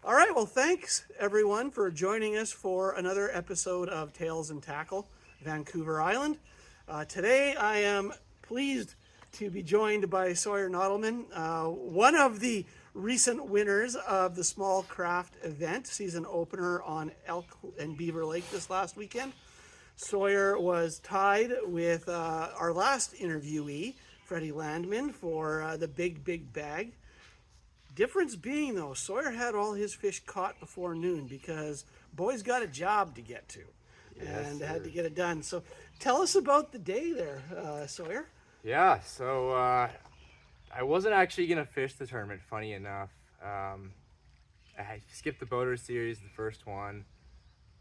All right, well, thanks everyone for joining us for another episode of Tales and Tackle, Vancouver Island. Today I am pleased to be joined by Sawyer Nottleman, one of the recent winners of the Small Craft event, season opener on Elk and Beaver Lake this last weekend. Sawyer was tied with our last interviewee, Freddie Landman, for the big bag. Difference being, though, Sawyer had all his fish caught before noon because boy's got a job to get to, and had to get it done. So tell us about the day there, Sawyer. Yeah, so I wasn't actually going to fish the tournament, funny enough. I skipped the boater series, the first one,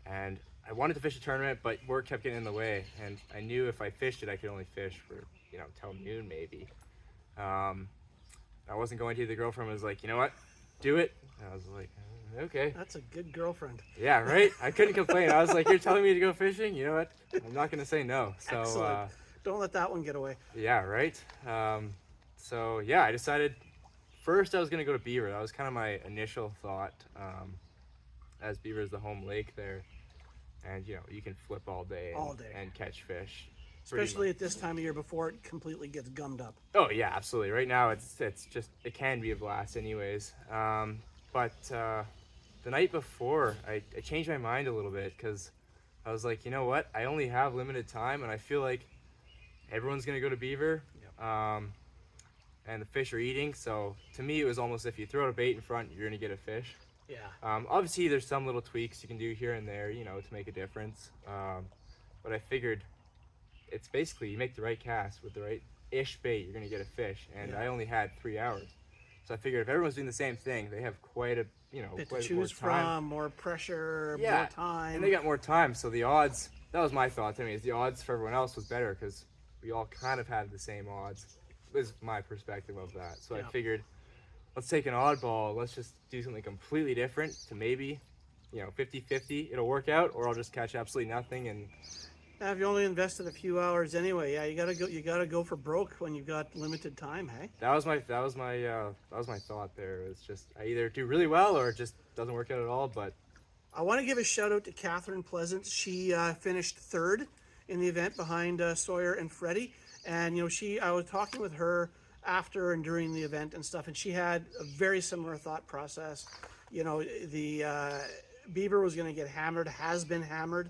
and I wanted to fish a tournament, but work kept getting in the way, and I knew if I fished it, I could only fish for, till noon maybe. I wasn't going to. The girlfriend was like, you know what, do it. And I was like, okay. That's a good girlfriend. Yeah, right? I couldn't complain. I was like, you're telling me to go fishing? You know what? I'm not going to say no. So, excellent. Don't let that one get away. Yeah, right? So, I decided first I was going to go to Beaver. That was kind of my initial thought, as Beaver is the home lake there. And, you can flip all day and catch fish. Especially at this time of year before it completely gets gummed up. Oh yeah, absolutely. Right now it's just, it can be a blast anyways. But the night before I changed my mind a little bit because I was like, you know what? I only have limited time and I feel like everyone's going to go to Beaver. Yep. And the fish are eating. So to me, it was almost if you throw a bait in front, you're going to get a fish. Yeah. Obviously there's some little tweaks you can do here and there, to make a difference. But I figured it's basically you make the right cast with the right-ish bait, you're going to get a fish. And I only had 3 hours. So I figured if everyone's doing the same thing, they have quite a, bit quite to choose more time. from, more pressure, Yeah, more time. and they got more time. So the odds, that was my thought to me, is the odds for everyone else was better because we all kind of had the same odds. Was my perspective of that. So I figured, let's take an oddball. Let's just do something completely different to maybe, 50-50. It'll work out, or I'll just catch absolutely nothing. And If you only invested a few hours anyway, you gotta go. You gotta go for broke when you've got limited time. Hey. That was my thought there. It's just I either do really well or it just doesn't work out at all. But I want to give a shout out to Catherine Pleasance. She finished third in the event behind Sawyer and Freddie. And I was talking with her after and during the event and stuff, and she had a very similar thought process. The Beaver was going to get hammered, has been hammered.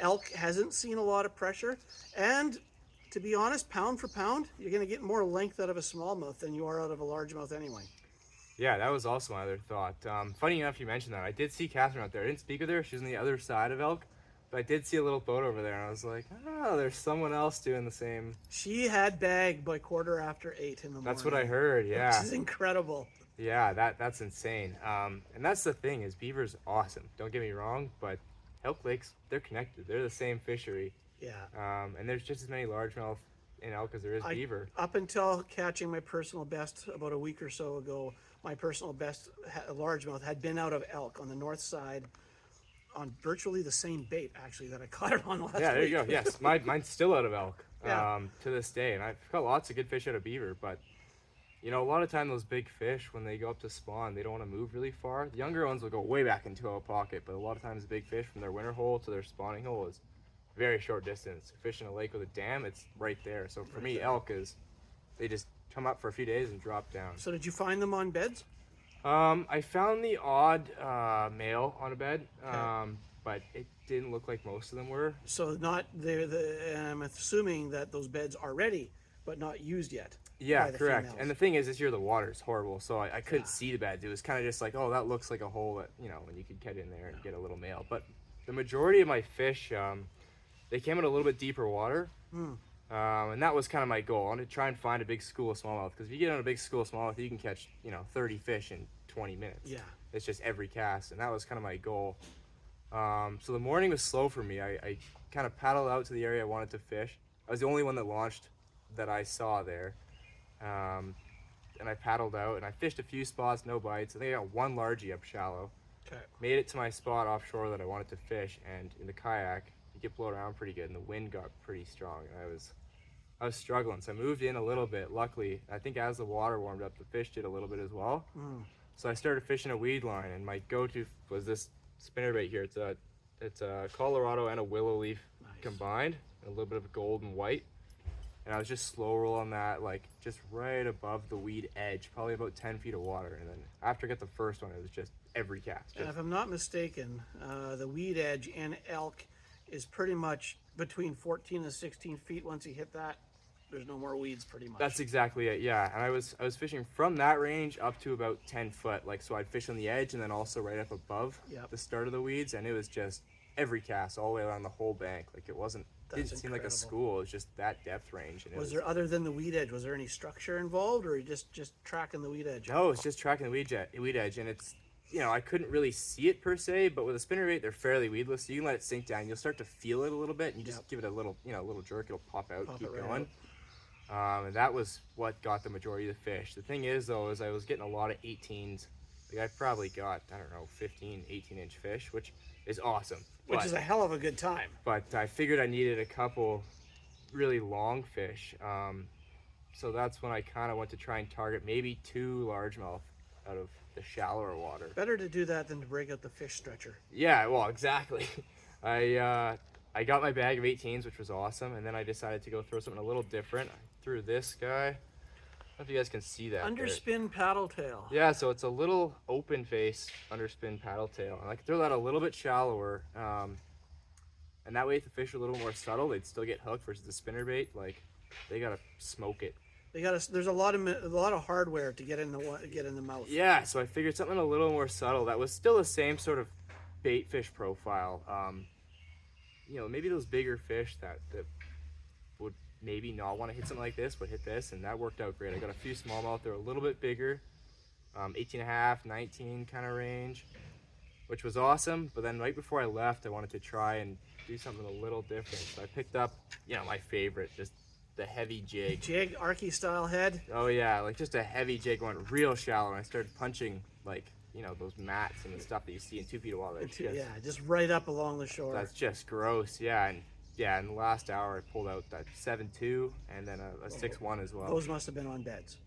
Elk hasn't seen a lot of pressure, and to be honest, pound for pound, you're going to get more length out of a smallmouth than you are out of a largemouth anyway. Yeah, that was also my other thought. Funny enough, you mentioned that. I did see Catherine out there. I didn't speak with her. She was on the other side of Elk. But I did see a little boat over there, and I was like, oh, there's someone else doing the same. She had bagged by 8:15 in the morning. That's what I heard, yeah. Which is incredible. Yeah, that's insane. And that's the thing, is Beaver's awesome. Don't get me wrong, but Elk Lakes, they're connected. They're the same fishery. Yeah. And there's just as many largemouth in Elk as there is Beaver. Up until catching my personal best about a week or so ago, my personal best largemouth had been out of Elk on the north side, on virtually the same bait actually that I caught it on last week. Yeah, there you go. Yes, mine's still out of Elk Yeah. To this day, and I've caught lots of good fish out of Beaver. But a lot of time those big fish, when they go up to spawn, they don't want to move really far. The younger ones will go way back into a pocket, but a lot of times the big fish from their winter hole to their spawning hole is very short distance. Fishing a lake with a dam, it's right there. So for me, Elk is they just come up for a few days and drop down. So did you find them on beds? I found the odd male on a bed, Okay. but it didn't look like most of them were. So not and I'm assuming that those beds are ready, but not used yet. Yeah, by the correct. females. And the thing is, this year the water's horrible, so I couldn't see the beds. It was kind of just like, oh, that looks like a hole that, when you could get in there and get a little male. But the majority of my fish, they came in a little bit deeper water. And that was kind of my goal. I wanted to try and find a big school of smallmouth, because if you get on a big school of smallmouth, you can catch 30 fish in 20 minutes. Yeah. It's just every cast, and that was kind of my goal. So the morning was slow for me. I kind of paddled out to the area I wanted to fish. I was the only one that launched that I saw there. And I paddled out, and I fished a few spots, no bites. I think I got one largie up shallow. Okay. Made it to my spot offshore that I wanted to fish, and in the kayak, you get blown around pretty good, and the wind got pretty strong, and I was struggling. So I moved in a little bit. Luckily, I think as the water warmed up, the fish did a little bit as well. So I started fishing a weed line, and my go-to was this spinnerbait here. It's a Colorado and a willow leaf combined, and a little bit of gold and white. And I was just slow rolling that, like just right above the weed edge, probably about 10 feet of water. And then after I got the first one, it was just every cast. And if I'm not mistaken, the weed edge in elk is pretty much between 14 and 16 feet. Once you hit that, there's no more weeds, pretty much. That's exactly it, yeah. And I was fishing from that range up to about 10 foot. Like, so I'd fish on the edge and then also right up above the start of the weeds. And it was just every cast all the way around the whole bank. Like, it didn't seem like a school. It was just that depth range. And was there, other than the weed edge, was there any structure involved, or just tracking the weed edge? No, it's just tracking the weed edge. And it's, I couldn't really see it per se, but with a spinnerbait, they're fairly weedless. So you can let it sink down. You'll start to feel it a little bit, and you just give it a little, little jerk. It'll pop out, keep going. And that was what got the majority of the fish. The thing is, though, is I was getting a lot of 18s. Like, I probably got, 15, 18-inch fish, which is awesome. Which is a hell of a good time. But I figured I needed a couple really long fish. So that's when I kind of went to try and target maybe 2 largemouth out of the shallower water. Better to do that than to break out the fish stretcher. Yeah, well, exactly. I got my bag of 18s, which was awesome, and then I decided to go throw something a little different. I threw this guy. I don't know if you guys can see that. Underspin paddle tail. Yeah, so it's a little open face underspin paddle tail. And I could throw that a little bit shallower. And that way, if the fish are a little more subtle, they'd still get hooked versus the spinnerbait. Like, they gotta smoke it. There's a lot of hardware to get in the mouth. Yeah, so I figured something a little more subtle that was still the same sort of bait fish profile. Maybe those bigger fish that would maybe not want to hit something like this, but hit this, and that worked out great. I got a few smallmouth. They're a little bit bigger, 18 and a half, 19 kind of range, which was awesome. But then right before I left, I wanted to try and do something a little different. So I picked up, my favorite, just the heavy jig. Jig, Arky style head. Oh yeah, like just a heavy jig, went real shallow, and I started punching like those mats and the stuff that you see in 2 feet of water. Just right up along the shore. That's just gross. Yeah, and in the last hour I pulled out that 7.2 and then a 6.1 as well. Those must have been on beds.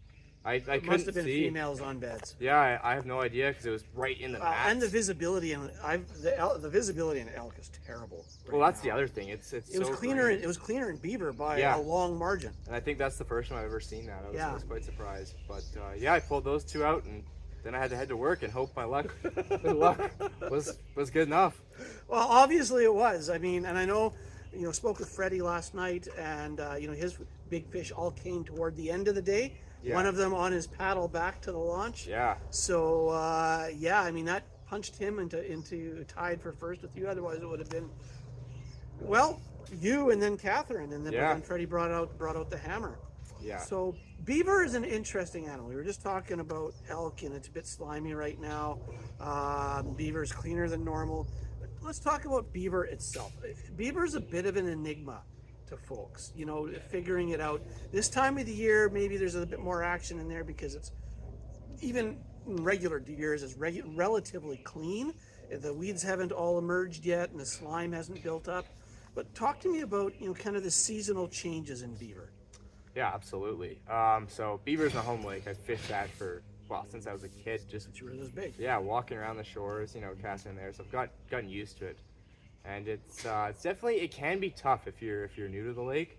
I couldn't must have been see. Females on beds. Yeah, I have no idea because it was right in the mats. And the visibility the visibility in elk is terrible. Well, that's the other thing. It was cleaner. It was cleaner in Beaver by a long margin. And I think that's the first time I've ever seen that. I was quite surprised. But I pulled those 2 out, and then I had to head to work and hope my luck was good enough. Well, obviously it was. I mean, and I know, spoke with Freddie last night, and his big fish all came toward the end of the day. Yeah. One of them on his paddle back to the launch. Yeah. So I mean, that punched him into tied for first with you. Otherwise, it would have been you and then Catherine, and then Freddie brought out the hammer. Yeah. So beaver is an interesting animal. We were just talking about elk, and it's a bit slimy right now. Beaver is cleaner than normal. But let's talk about beaver itself. Beaver is a bit of an enigma to folks, figuring it out. This time of the year, maybe there's a bit more action in there because it's, even in regular years, it's relatively clean. The weeds haven't all emerged yet, and the slime hasn't built up. But talk to me about, kind of the seasonal changes in beaver. Yeah, absolutely. So Beaver's my home lake. I've fished that since I was a kid. Since you were this big. Yeah, walking around the shores, casting in there. So I've gotten used to it. And it's definitely, it can be tough if you're new to the lake,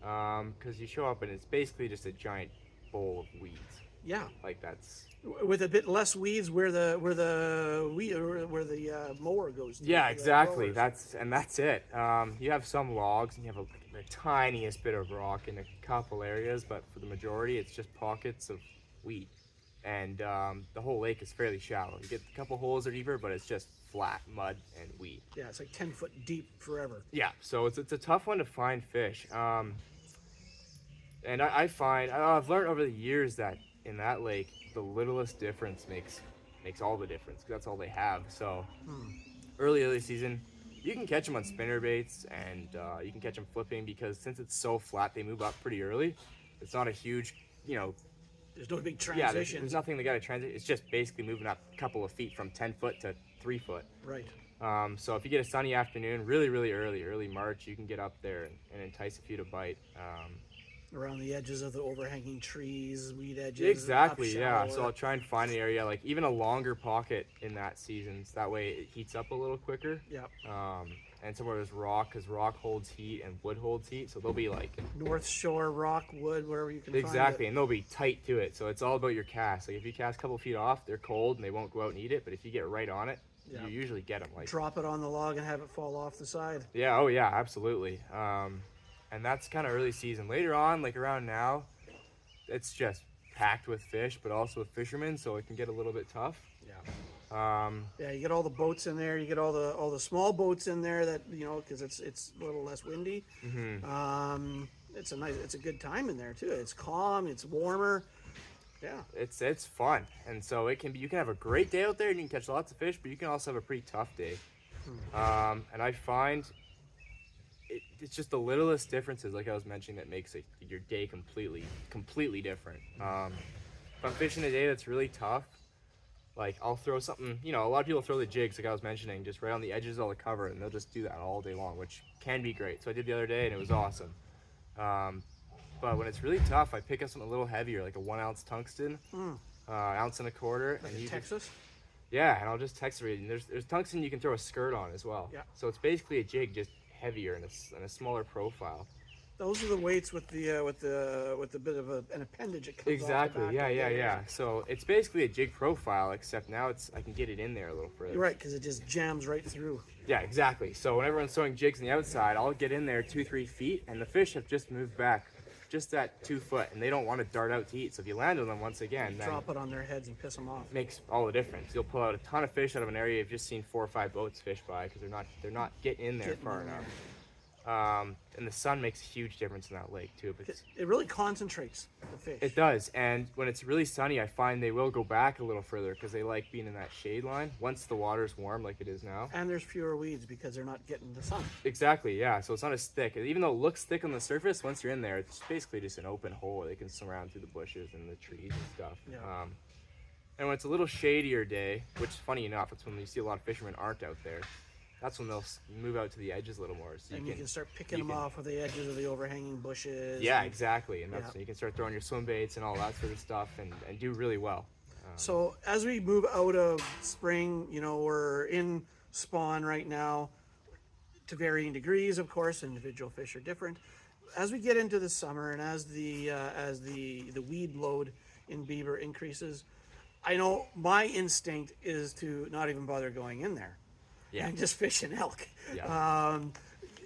because you show up and it's basically just a giant bowl of weeds. Yeah. Like that's with a bit less weeds where the mower goes to. Yeah, exactly. That's it. You have some logs and you have the tiniest bit of rock in a couple areas, but for the majority, it's just pockets of weed. And the whole lake is fairly shallow. You get a couple holes or deeper, but it's just flat mud and weed. Yeah, it's like 10 foot deep forever. Yeah, so it's a tough one to find fish. And I find, I've learned over the years that in that lake, the littlest difference makes all the difference, because that's all they have. So early season, you can catch them on spinner baits, and you can catch them flipping, because since it's so flat, they move up pretty early. It's not a huge, there's no big transition. Yeah, there's nothing they got to transit. It's just basically moving up a couple of feet from 10 foot to 3 foot. Right. So if you get a sunny afternoon, really early March, you can get up there and entice a few to bite. around the edges of the overhanging trees, weed edges. Exactly, up yeah. shallower. So I'll try and find an area, like even a longer pocket in that season. So that way it heats up a little quicker. Yep. And somewhere there's rock, because rock holds heat and wood holds heat. So they'll be like... North Shore, rock, wood, wherever you can Exactly, find and they'll be tight to it. So it's all about your cast. Like if you cast a couple feet off, they're cold and they won't go out and eat it. But if you get right on it, Yeah. you usually get them. it. Like Drop it on the log and have it fall off the side. yeah, oh yeah, absolutely. And that's kind of early season. Later on, like around now, it's just packed with fish, but also with fishermen, so it can get a little bit tough. Yeah. Yeah, you get all the boats in there. You get all the small boats in there that because it's a little less windy. It's a good time in there too. It's calm. It's warmer. Yeah. It's fun, and so you can have a great day out there and you can catch lots of fish, but you can also have a pretty tough day. And I find it's just the littlest differences, like I was mentioning, that makes your day completely different. If I'm fishing a day that's really tough, like I'll throw something, a lot of people throw the jigs, like I was mentioning, just right on the edges of the cover, and they'll just do that all day long, which can be great. So I did the other day and it was awesome. But when it's really tough, I pick up something a little heavier, like a 1 ounce tungsten, ounce and a quarter. Like and in Texas? Yeah, and I'll just text it. And there's tungsten you can throw a skirt on as well. Yeah. So it's basically a jig, just heavier and a smaller profile. Those are the weights with the bit of an appendage that comes Exactly. off the back. Yeah. So it's basically a jig profile, except now I can get it in there a little further. You're right, because it just jams right through. Yeah, exactly. So when everyone's throwing jigs on the outside, I'll get in there 2-3 feet, and the fish have just moved back just that 2 foot, and they don't want to dart out to eat. So if you land on them once again, then Drop it on their heads and piss them off. makes all the difference. You'll pull out a ton of fish out of an area you've just seen 4 or 5 boats fish by, because they're not getting in there far enough. And the sun makes a huge difference in that lake too. But It really concentrates the fish. it does, and when it's really sunny, I find they will go back a little further because they like being in that shade line once the water's warm, like it is now. And there's fewer weeds because they're not getting the sun. Exactly, yeah. So it's not as thick. Even though it looks thick on the surface, once you're in there, it's basically just an open hole. They can swim around through the bushes and the trees and stuff. Yeah. And when it's a little shadier day, which funny enough, it's when you see a lot of fishermen aren't out there. That's when they'll move out to the edges a little more. So And you can start picking them off with the edges of the overhanging bushes. Yeah, exactly. And that's Yeah. when you can start throwing your swim baits and all that sort of stuff and do really well. So as we move out of spring, we're in spawn right now to varying degrees, of course. Individual fish are different. As we get into the summer and as the weed load in Beaver increases, I know my instinct is to not even bother going in there. Yeah. And just fish an elk. Yeah.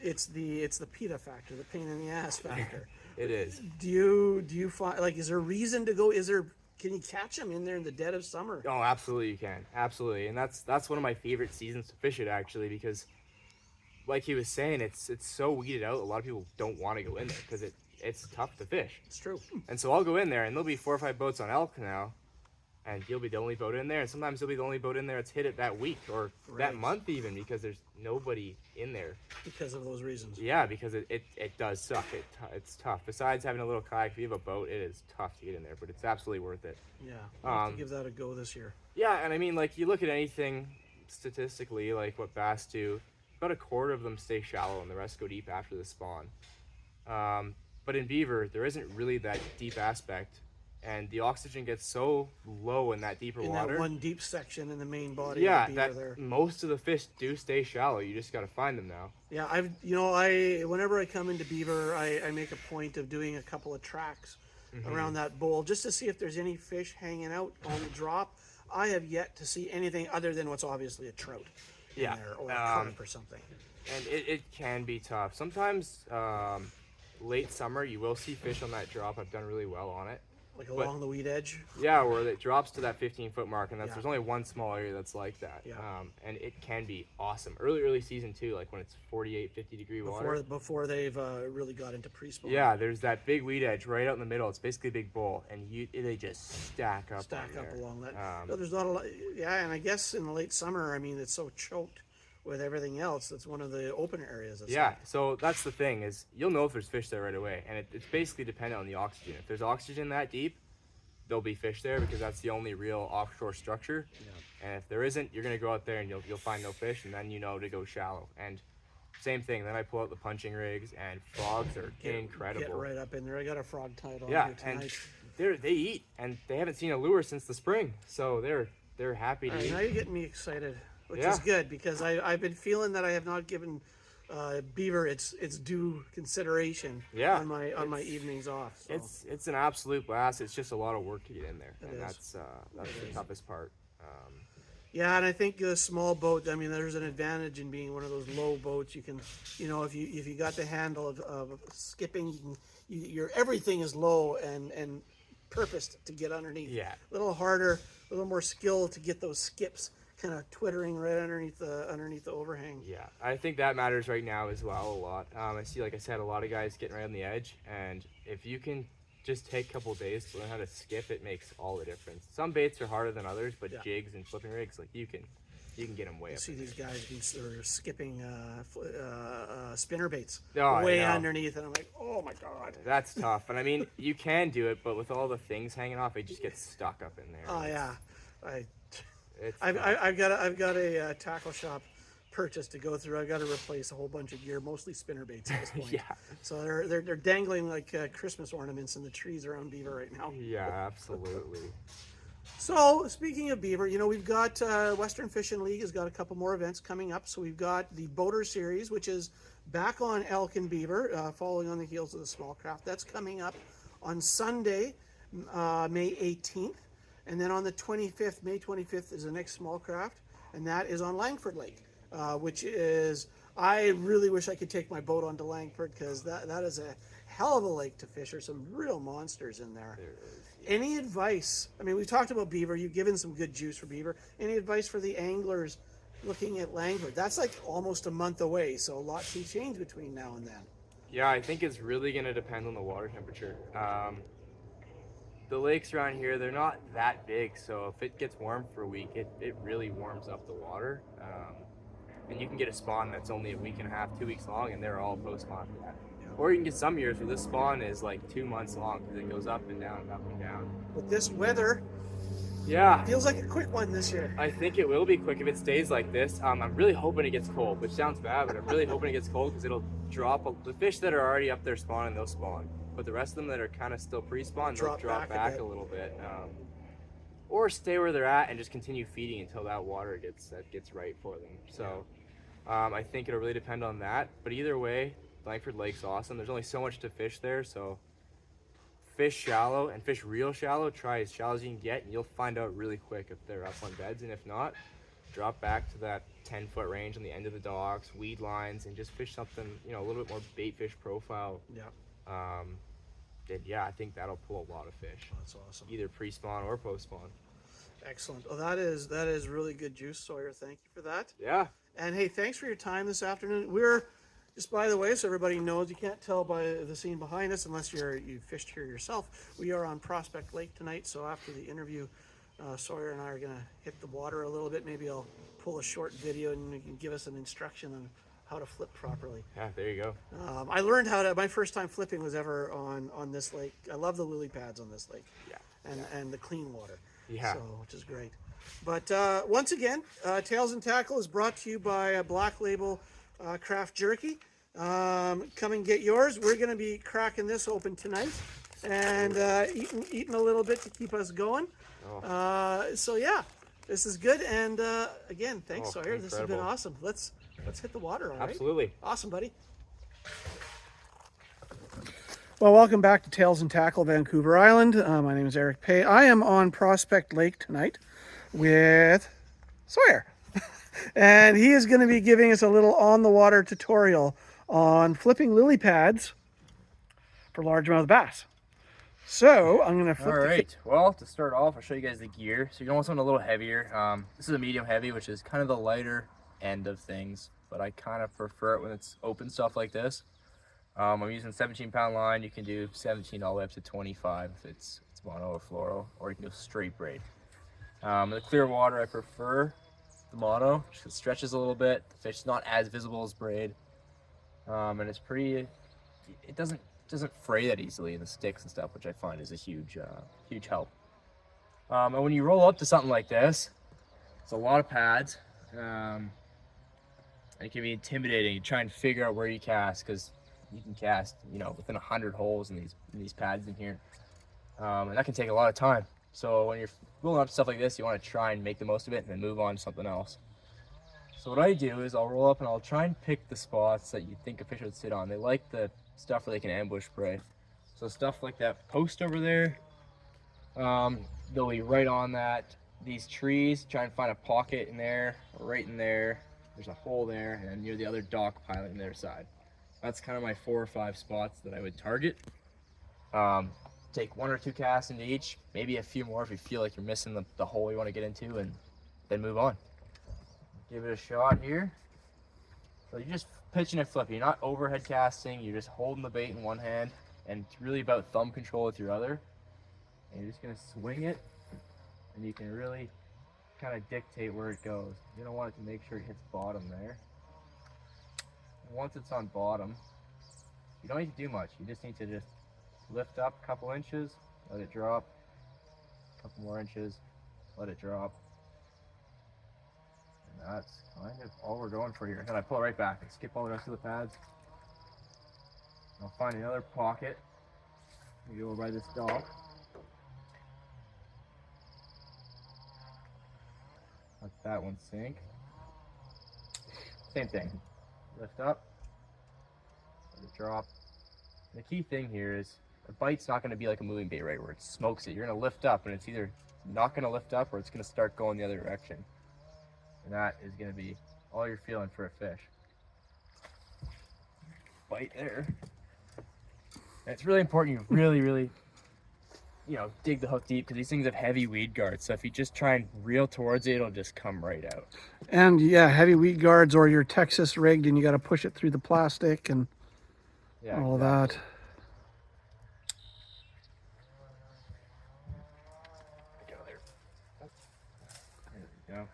It's the PETA factor, the pain in the ass factor. It is. Do you find, like, is there a reason to go? Can you catch them in there in the dead of summer? Oh, absolutely you can. Absolutely. And that's one of my favorite seasons to fish it, actually, because like he was saying, it's so weeded out. A lot of people don't want to go in there because it's tough to fish. It's true. And so I'll go in there and there'll be 4 or 5 boats on elk now. And you'll be the only boat in there, and sometimes you'll be the only boat in there that's hit it that week or that month even, because there's nobody in there. Because of those reasons. Yeah, because it does suck. It's tough. Besides having a little kayak, if you have a boat, it is tough to get in there, but it's absolutely worth it. Yeah, I'll have to give that a go this year. Yeah, and I mean, like, you look at anything statistically, like what bass do, about a quarter of them stay shallow and the rest go deep after the spawn. But in beaver, there isn't really that deep aspect. And the oxygen gets so low in that deeper water. That one deep section in the main body. Yeah, of the beaver there. Most of the fish do stay shallow. You just got to find them now. Yeah, whenever I come into Beaver, I make a point of doing a couple of tracks around that bowl just to see if there's any fish hanging out on the drop. I have yet to see anything other than what's obviously a trout in there, or a carp or something. And it can be tough. Sometimes late summer you will see fish on that drop. I've done really well on it. Like along the weed edge? Yeah, where it drops to that 15-foot mark, and there's only one small area that's like that. Yeah. And it can be awesome. Early season too, like when it's 48, 50-degree water. Before they've really got into pre-spawn. Yeah, there's that big weed edge right out in the middle. It's basically a big bowl, and they just stack up. Along that. No, there's not a lot. Yeah, and I guess in the late summer, I mean, it's so choked with everything else. That's one of the open areas. Yeah, so that's the thing, is you'll know if there's fish there right away, and it's basically dependent on the oxygen. If there's oxygen that deep, there'll be fish there because that's the only real offshore structure. Yeah. And if there isn't, you're gonna go out there and you'll find no fish, and then you know to go shallow. And same thing. Then I pull out the punching rigs, and frogs are incredible. Get right up in there. I got a frog title Yeah, here tonight. and they eat, and they haven't seen a lure since the spring, so they're happy to All right, eat. now you're getting me excited, which Yeah. is good because I've been feeling that I have not given beaver its due consideration Yeah, on my evenings off. So. It's an absolute blast. It's just a lot of work to get in there, and is. that's the toughest part. Yeah, and I think the small boat. I mean, there's an advantage in being one of those low boats. You can, if you got the handle of skipping, your everything is low and purposed to get underneath. Yeah. A little harder, a little more skill to get those skips kind of twittering right underneath the overhang. Yeah, I think that matters right now as well a lot. I see, like I said, a lot of guys getting right on the edge, and if you can just take a couple of days to learn how to skip, it makes all the difference. Some baits are harder than others, but jigs and flipping rigs, like you can get them way up. See these guys they're skipping spinner baits Oh, way underneath, and I'm like, oh my god. That's tough. And I mean, you can do it, but with all the things hanging off, it just gets stuck up in there. Oh yeah, It's I've got a tackle shop purchase to go through. I've got to replace a whole bunch of gear, mostly spinner baits at this point. Yeah. So they're dangling like Christmas ornaments in the trees around Beaver right now. Yeah, absolutely. So speaking of Beaver, we've got Western Fishing League has got a couple more events coming up. So we've got the Boater Series, which is back on elk and beaver, following on the heels of the small craft. That's coming up on Sunday, May 18th. And then on the 25th, May 25th, is the next small craft, and that is on Langford Lake, which is, I really wish I could take my boat onto Langford because that is a hell of a lake to fish. There's some real monsters in there. There is. Any advice? I mean, we've talked about beaver. You've given some good juice for beaver. Any advice for the anglers looking at Langford? That's like almost a month away, so a lot can change between now and then. Yeah, I think it's really going to depend on the water temperature. The lakes around here, they're not that big, so if it gets warm for a week, it really warms up the water. And you can get a spawn that's only a week and a half, 2 weeks long, and they're all post-spawn for that. Or you can get some years where this spawn is like 2 months long because it goes up and down and up and down. With this weather, Yeah, feels like a quick one this year. I think it will be quick if it stays like this. I'm really hoping it gets cold, which sounds bad, but I'm really hoping it gets cold because it'll drop. The fish that are already up there spawning, they'll spawn. But the rest of them that are kind of still pre-spawn, they'll drop back a little bit. Or stay where they're at and just continue feeding until that water gets right for them. So I think it'll really depend on that. But either way, Langford Lake's awesome. There's only so much to fish there, so fish shallow and fish real shallow. Try as shallow as you can get, and you'll find out really quick if they're up on beds. And if not, drop back to that 10-foot range on the end of the docks, weed lines, and just fish something, a little bit more bait fish profile. Yeah. And yeah, I think that'll pull a lot of fish. That's awesome. Either pre-spawn or post-spawn. Excellent. Well, that is really good juice, Sawyer. Thank you for that. Yeah. And hey, thanks for your time this afternoon. We're just, by the way, so everybody knows, you can't tell by the scene behind us unless you fished here yourself. We are on Prospect Lake tonight, so after the interview, Sawyer and I are going to hit the water a little bit. Maybe I'll pull a short video and you can give us an instruction on how to flip properly. Yeah, there you go. I learned my first time flipping was ever on this lake. I love the lily pads on this lake. Yeah. And the clean water. Yeah. So, which is great. But once again, Tails and Tackle is brought to you by Black Label Craft Jerky. Come and get yours. We're going to be cracking this open tonight and eating a little bit to keep us going. So yeah, this is good. And again, thanks, Sawyer. Incredible. This has been awesome. Let's hit the water. All right. Absolutely. Awesome, buddy. Well, welcome back to Tails and Tackle, Vancouver Island. My name is Erick Pay. I am on Prospect Lake tonight with Sawyer. And he is going to be giving us a little on-the-water tutorial on flipping lily pads for largemouth bass. So, I'm going to flip. All right. Well, to start off, I'll show you guys the gear. So you're going to want something a little heavier. This is a medium heavy, which is kind of the lighter end of things, but I kind of prefer it when it's open stuff like this. I'm using 17-pound line. You can do 17 all the way up to 25 if it's mono or fluoro, or you can go straight braid. The clear water, I prefer the mono, just it stretches a little bit. The fish's not as visible as braid, and it's pretty. It doesn't fray that easily in the sticks and stuff, which I find is a huge help. And when you roll up to something like this, it's a lot of pads. It can be intimidating. You try and figure out where you cast, because you can cast, you know, within 100 holes in these pads in here, and that can take a lot of time. So when you're rolling up stuff like this, you want to try and make the most of it and then move on to something else. So what I do is I'll roll up and I'll try and pick the spots that you think a fish would sit on. They like the stuff where they can ambush prey. So stuff like that post over there, they'll be right on that. These trees, try and find a pocket in there, or right in there. There's a hole there, and then near the other dock pilot on the other side. That's kind of my 4 or 5 spots that I would target. Take 1 or 2 casts into each, maybe a few more if you feel like you're missing the hole you want to get into, and then move on. Give it a shot here. So you're just pitching and flipping. You're not overhead casting, you're just holding the bait in one hand, and it's really about thumb control with your other. And you're just gonna swing it, and you can really kind of dictate where it goes. You're gonna want it to make sure it hits bottom there. And once it's on bottom, you don't need to do much. You just need to just lift up a couple inches, let it drop, a couple more inches, let it drop. And that's kind of all we're going for here. And then I pull it right back and skip all the rest of the pads. I'll find another pocket. We go over by this dock. Let that one sink. Same thing. Lift up, let it drop. The key thing here is a bite's not going to be like a moving bait, right, where it smokes it. You're going to lift up, and it's either not going to lift up or it's going to start going the other direction. And that is going to be all you're feeling for a fish. Bite there. And it's really important you really, you know, dig the hook deep, because these things have heavy weed guards. So if you just try and reel towards it, it'll just come right out. And yeah, heavy weed guards, or your Texas rigged, and you got to push it through the plastic and all exactly. that. There we go.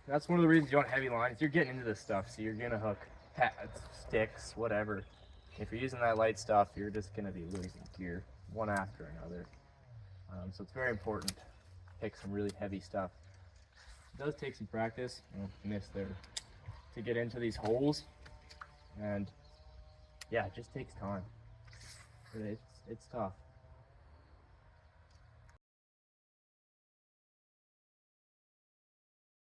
That's one of the reasons you want heavy lines. You're getting into this stuff, so you're gonna hook pads, sticks, whatever. If you're using that light stuff, you're just gonna be losing gear one after another. So it's very important to pick some really heavy stuff. It does take some practice. Miss there to get into these holes, and yeah, it just takes time. It's tough.